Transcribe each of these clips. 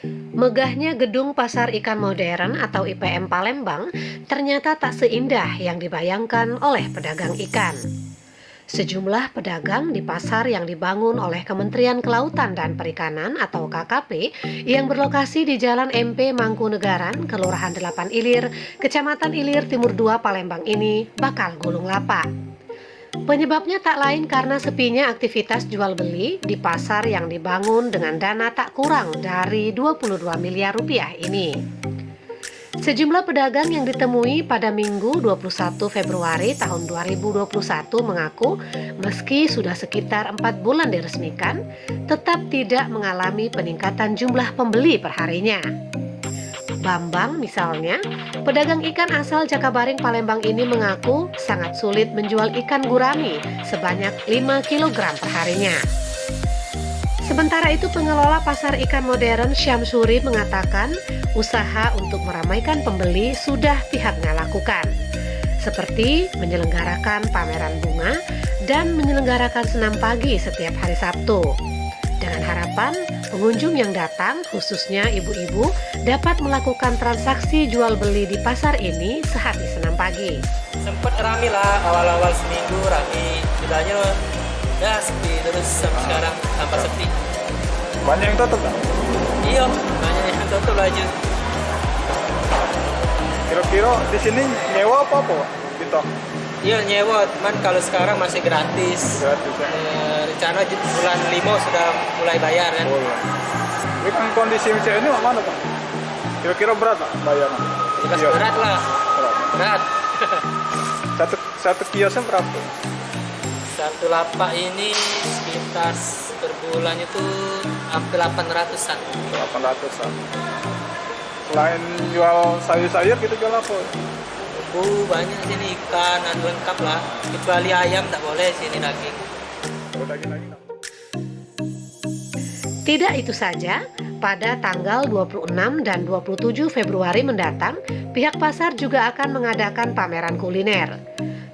Megahnya gedung Pasar Ikan Modern atau IPM Palembang ternyata tak seindah yang dibayangkan oleh pedagang ikan. Sejumlah pedagang di pasar yang dibangun oleh Kementerian Kelautan dan Perikanan atau KKP yang berlokasi di Jalan MP Mangkunegaran, Kelurahan 8 Ilir, Kecamatan Ilir Timur 2 Palembang ini bakal gulung lapak. Penyebabnya tak lain karena sepinya aktivitas jual beli di pasar yang dibangun dengan dana tak kurang dari 22 miliar rupiah ini. Sejumlah pedagang yang ditemui pada Minggu 21 Februari tahun 2021 mengaku meski sudah sekitar 4 bulan diresmikan, tetap tidak mengalami peningkatan jumlah pembeli perharinya. Bambang misalnya, pedagang ikan asal Jakabaring Palembang ini mengaku sangat sulit menjual ikan gurami sebanyak 5 kilogram perharinya. Sementara itu pengelola pasar ikan modern Syamsuri mengatakan usaha untuk meramaikan pembeli sudah pihaknya lakukan, seperti menyelenggarakan pameran bunga dan menyelenggarakan senam pagi setiap hari Sabtu. Dengan harapan pengunjung yang datang, khususnya ibu-ibu, dapat melakukan transaksi jual beli di pasar ini sehari senam pagi. Sempet rame lah awal-awal seminggu rame, sudahnya udah sepi terus sampai sekarang tambah sepi. Banyak yang tutup kan? Iya, banyak yang tutup aja. Kira-kira di sini nyewa apa Pak? Gitu. Iya nyewa, cuman kalau sekarang masih gratis. Gratis ya. Rencana bulan 5 sudah mulai bayar kan. Oh iya. Ini kan kondisi macam ini mana Pak? Kira-kira berat Pak bayarnya? Jelas Iya. berat lah, Berat. berat. Satu kiosnya berapa? Satu lapak ini sekitar per bulan itu hampir 800-an. 800-an. Selain jual sayur-sayur kita jual apa? Banyak sini ikan, lengkap lah. Kecuali ayam tak boleh sini daging. Oh, daging-daging. Tidak itu saja, pada tanggal 26 dan 27 Februari mendatang, pihak pasar juga akan mengadakan pameran kuliner.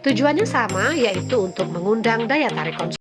Tujuannya sama, yaitu untuk mengundang daya tarik konsumen.